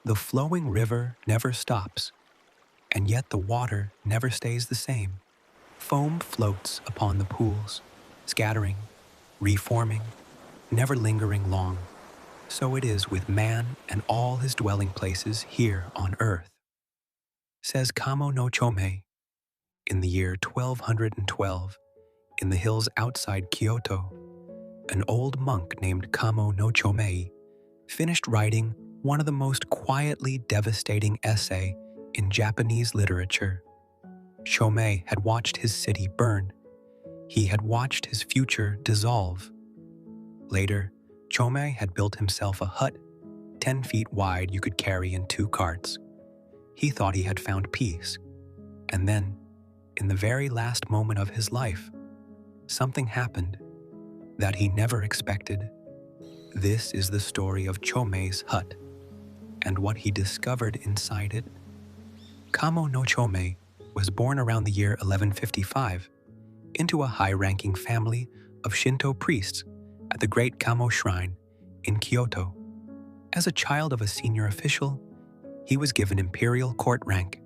The flowing river never stops, and yet the water never stays the same. Foam floats upon the pools, scattering, reforming, never lingering long. So it is with man and all his dwelling places here on earth. Says Kamo no Chōmei, in the year 1212, in the hills outside Kyoto, an old monk named Kamo no Chōmei finished writing one of the most quietly devastating essay in Japanese literature. Chōmei had watched his city burn. He had watched his future dissolve. Later, Chōmei had built himself a hut 10 feet wide you could carry in 2 carts. He thought he had found peace. And then, in the very last moment of his life, something happened that he never expected. This is the story of Chōmei's hut and what he discovered inside it. Kamo no Chōmei was born around the year 1155 into a high-ranking family of Shinto priests at the Great Kamo Shrine in Kyoto. As a child of a senior official, he was given imperial court rank.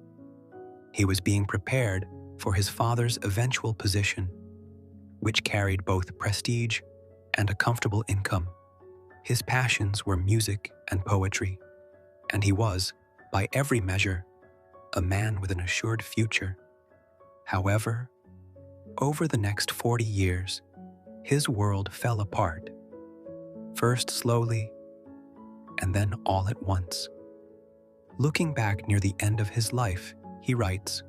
He was being prepared for his father's eventual position, which carried both prestige and a comfortable income. His passions were music and poetry, and he was, by every measure, a man with an assured future. However, over the next 40 years, his world fell apart, first slowly, and then all at once. Looking back near the end of his life, he writes,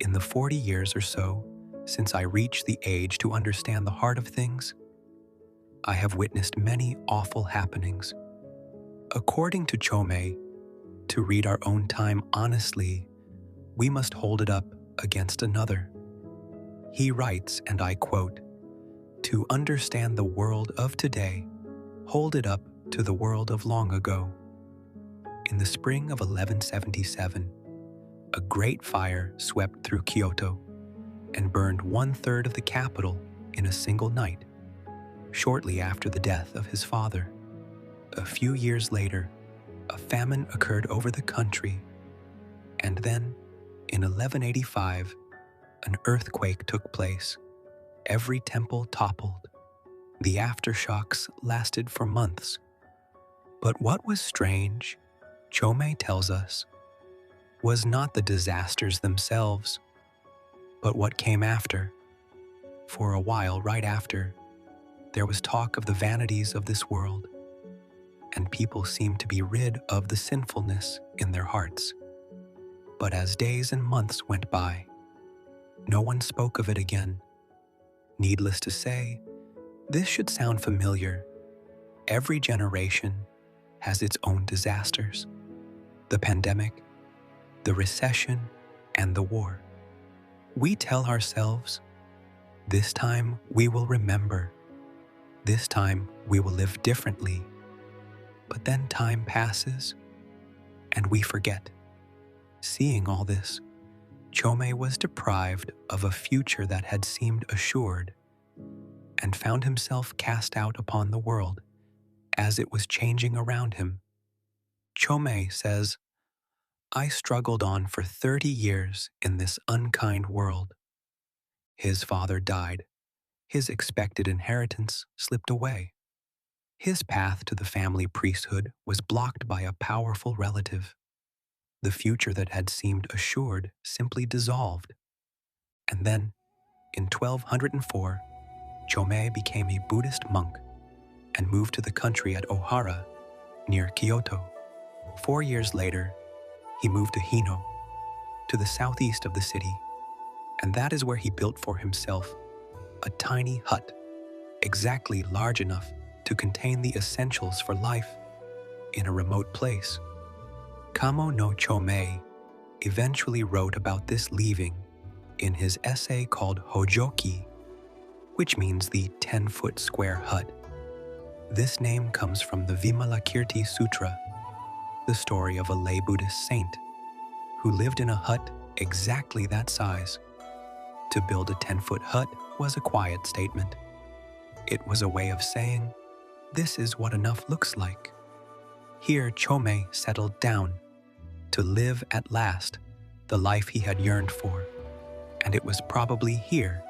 "In the 40 years or so since I reached the age to understand the heart of things, I have witnessed many awful happenings." According to Chōmei, to read our own time honestly, we must hold it up against another. He writes, and I quote, "To understand the world of today, hold it up to the world of long ago." In the spring of 1177, a great fire swept through Kyoto and burned 1/3 of the capital in a single night, shortly after the death of his father. A few years later, a famine occurred over the country, and then, in 1185, an earthquake took place. Every temple toppled. The aftershocks lasted for months. But what was strange, Chōmei tells us, was not the disasters themselves, but what came after. For a while right after, there was talk of the vanities of this world, and people seemed to be rid of the sinfulness in their hearts. But as days and months went by, no one spoke of it again. Needless to say, this should sound familiar. Every generation has its own disasters. The pandemic, the recession, and the war. We tell ourselves, this time we will remember. This time we will live differently. But then time passes, and we forget. Seeing all this, Chōmei was deprived of a future that had seemed assured, and found himself cast out upon the world as it was changing around him. Chōmei says, "I struggled on for 30 years in this unkind world." His father died. His expected inheritance slipped away. His path to the family priesthood was blocked by a powerful relative. The future that had seemed assured simply dissolved. And then, in 1204, Chōmei became a Buddhist monk and moved to the country at Ohara, near Kyoto. 4 years later, he moved to Hino, to the southeast of the city, and that is where he built for himself a tiny hut, exactly large enough to contain the essentials for life in a remote place. Kamo no Chōmei eventually wrote about this leaving in his essay called Hōjōki, which means the 10-foot square hut. This name comes from the Vimalakirti Sutra, the story of a lay Buddhist saint who lived in a hut exactly that size. To build a 10-foot hut was a quiet statement. It was a way of saying, this is what enough looks like. Here Chōmei settled down to live at last the life he had yearned for, and it was probably here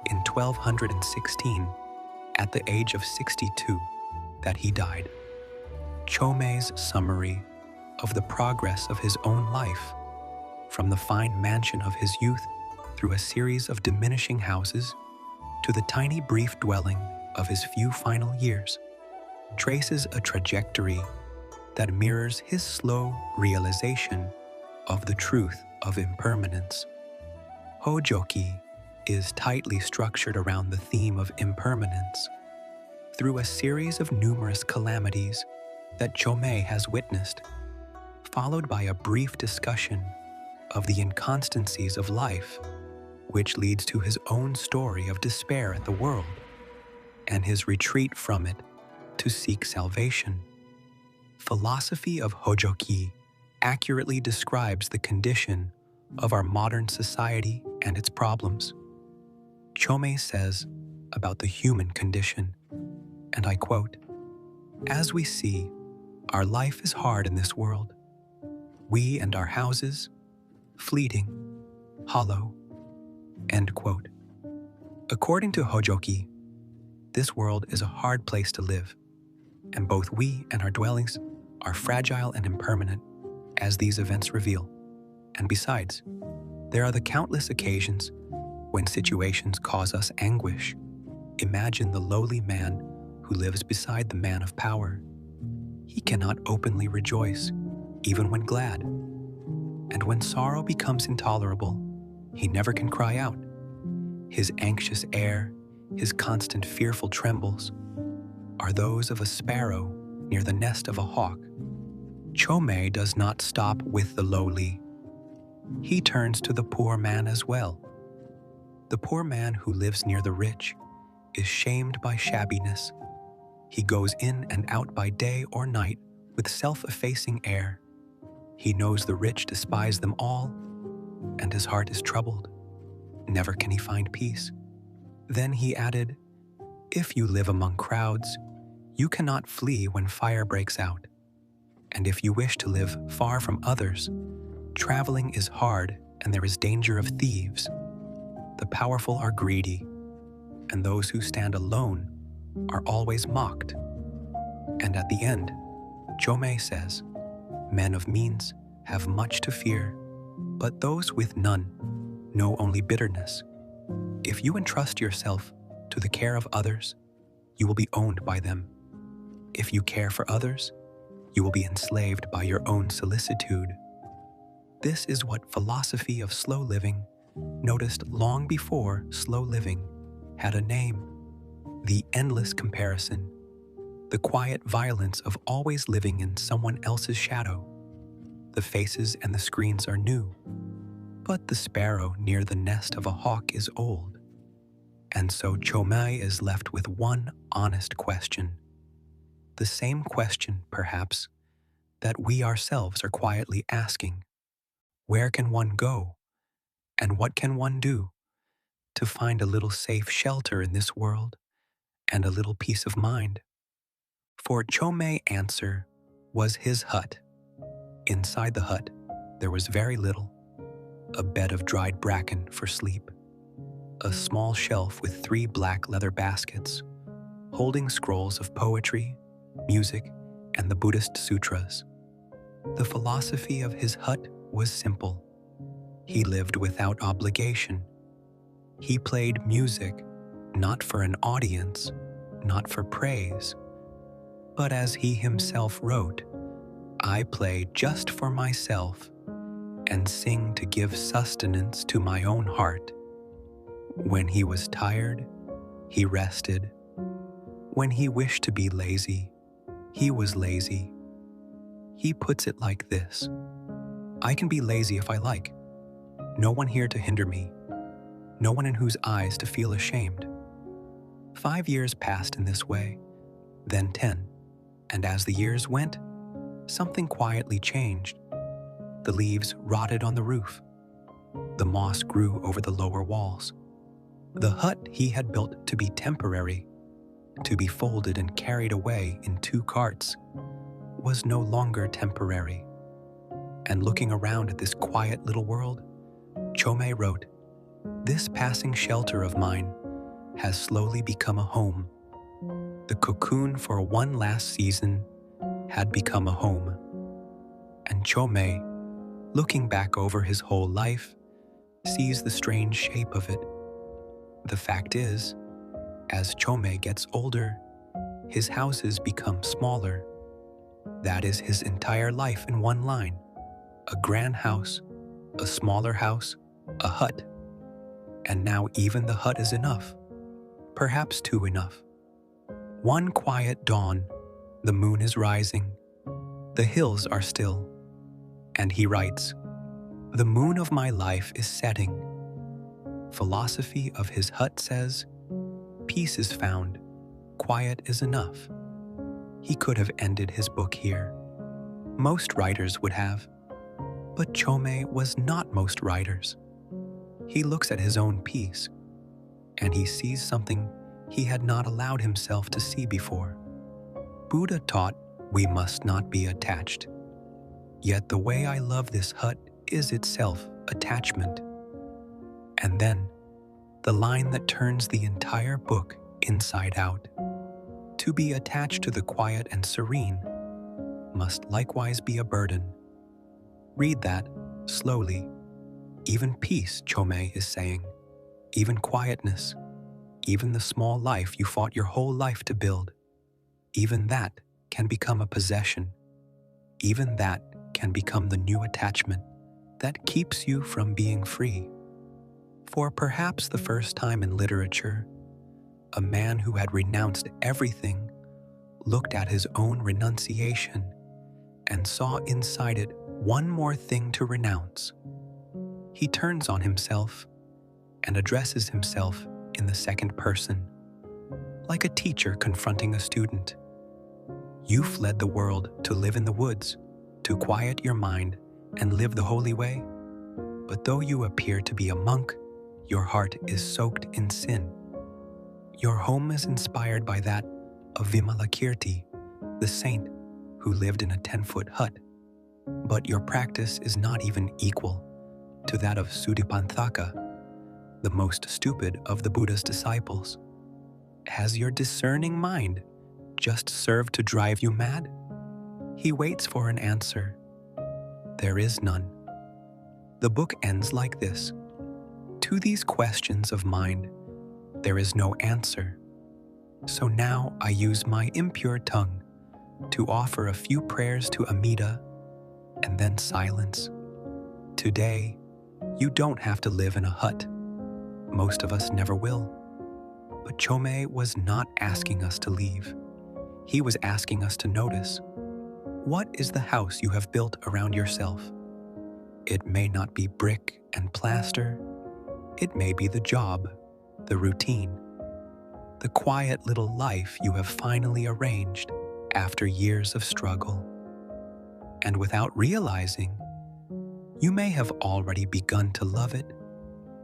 in 1216, at the age of 62, that he died. Chōmei's summary of the progress of his own life, from the fine mansion of his youth through a series of diminishing houses to the tiny brief dwelling of his few final years, traces a trajectory that mirrors his slow realization of the truth of impermanence. Hōjōki is tightly structured around the theme of impermanence. Through a series of numerous calamities that Chōmei has witnessed, followed by a brief discussion of the inconstancies of life, which leads to his own story of despair at the world and his retreat from it to seek salvation. Philosophy of Hōjōki accurately describes the condition of our modern society and its problems. Chōmei says about the human condition, and I quote, "As we see, our life is hard in this world. We and our houses, fleeting, hollow." End quote. According to Hōjōki, this world is a hard place to live, and both we and our dwellings are fragile and impermanent, as these events reveal. And besides, there are the countless occasions when situations cause us anguish. Imagine the lowly man who lives beside the man of power. He cannot openly rejoice, even when glad. And when sorrow becomes intolerable, he never can cry out. His anxious air, his constant fearful trembles, are those of a sparrow near the nest of a hawk. Chōmei does not stop with the lowly. He turns to the poor man as well. The poor man who lives near the rich is shamed by shabbiness. He goes in and out by day or night with self-effacing air. He knows the rich despise them all, and his heart is troubled. Never can he find peace. Then he added, "If you live among crowds, you cannot flee when fire breaks out. And if you wish to live far from others, traveling is hard and there is danger of thieves. The powerful are greedy, and those who stand alone are always mocked." And at the end, Chōmei says, "Men of means have much to fear, but those with none know only bitterness. If you entrust yourself to the care of others, you will be owned by them. If you care for others, you will be enslaved by your own solicitude." This is what philosophy of slow living noticed long before slow living had a name: the endless comparison, the quiet violence of always living in someone else's shadow. The faces and the screens are new, but the sparrow near the nest of a hawk is old. And so Chōmei is left with one honest question. The same question, perhaps, that we ourselves are quietly asking. Where can one go, and what can one do to find a little safe shelter in this world and a little peace of mind? For Chōmei's answer was his hut. Inside the hut, there was very little: a bed of dried bracken for sleep, a small shelf with 3 black leather baskets holding scrolls of poetry, music, and the Buddhist sutras. The philosophy of his hut was simple. He lived without obligation. He played music not for an audience, not for praise, but as he himself wrote, "I play just for myself and sing to give sustenance to my own heart." When he was tired, he rested. When he wished to be lazy, he was lazy. He puts it like this: "I can be lazy if I like. No one here to hinder me. No one in whose eyes to feel ashamed." 5 years passed in this way, then 10, and as the years went, something quietly changed. The leaves rotted on the roof. The moss grew over the lower walls. The hut he had built to be temporary, to be folded and carried away in 2 carts, was no longer temporary. And looking around at this quiet little world, Chōmei wrote, "This passing shelter of mine has slowly become a home. The cocoon for one last season had become a home." And Chōmei, looking back over his whole life, sees the strange shape of it. The fact is, as Chōmei gets older, his houses become smaller. That is his entire life in one line: a grand house, a smaller house, a hut. And now even the hut is enough, perhaps too enough. One quiet dawn, the moon is rising, the hills are still, and he writes, "The moon of my life is setting." Philosophy of his hut says, peace is found, quiet is enough. He could have ended his book here. Most writers would have. But Chōmei was not most writers. He looks at his own peace, and he sees something he had not allowed himself to see before. Buddha taught we must not be attached. Yet the way I love this hut is itself attachment. And then, the line that turns the entire book inside out. To be attached to the quiet and serene must likewise be a burden. Read that slowly. Even peace, Chōmei is saying, even quietness, even the small life you fought your whole life to build, even that can become a possession. Even that can become the new attachment that keeps you from being free. For perhaps the first time in literature, a man who had renounced everything looked at his own renunciation and saw inside it one more thing to renounce. He turns on himself and addresses himself in the second person, like a teacher confronting a student. You fled the world to live in the woods, to quiet your mind and live the holy way. But though you appear to be a monk, your heart is soaked in sin. Your home is inspired by that of Vimalakirti, the saint who lived in a 10-foot hut. But your practice is not even equal to that of Sudipanthaka, the most stupid of the Buddha's disciples. Has your discerning mind just served to drive you mad? He waits for an answer. There is none. The book ends like this. To these questions of mind, there is no answer. So now I use my impure tongue to offer a few prayers to Amida and then silence. Today, you don't have to live in a hut. Most of us never will. But Chōmei was not asking us to leave. He was asking us to notice. What is the house you have built around yourself? It may not be brick and plaster. It may be the job, the routine, the quiet little life you have finally arranged after years of struggle. And without realizing, you may have already begun to love it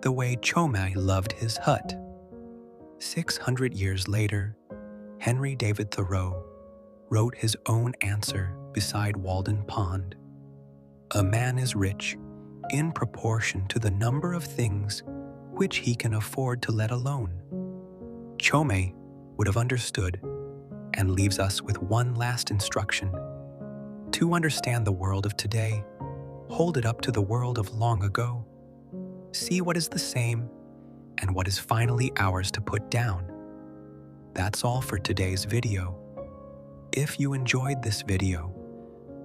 the way Chōmei loved his hut. 600 years later, Henry David Thoreau wrote his own answer beside Walden Pond. A man is rich in proportion to the number of things which he can afford to let alone. Chōmei would have understood and leaves us with one last instruction. To understand the world of today, hold it up to the world of long ago. See what is the same and what is finally ours to put down. That's all for today's video. If you enjoyed this video,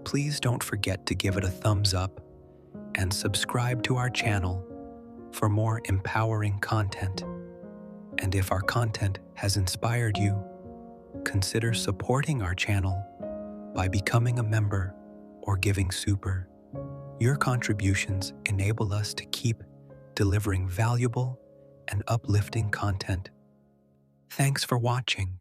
please don't forget to give it a thumbs up and subscribe to our channel for more empowering content. And if our content has inspired you, consider supporting our channel by becoming a member or giving super. Your contributions enable us to keep delivering valuable and uplifting content. Thanks for watching.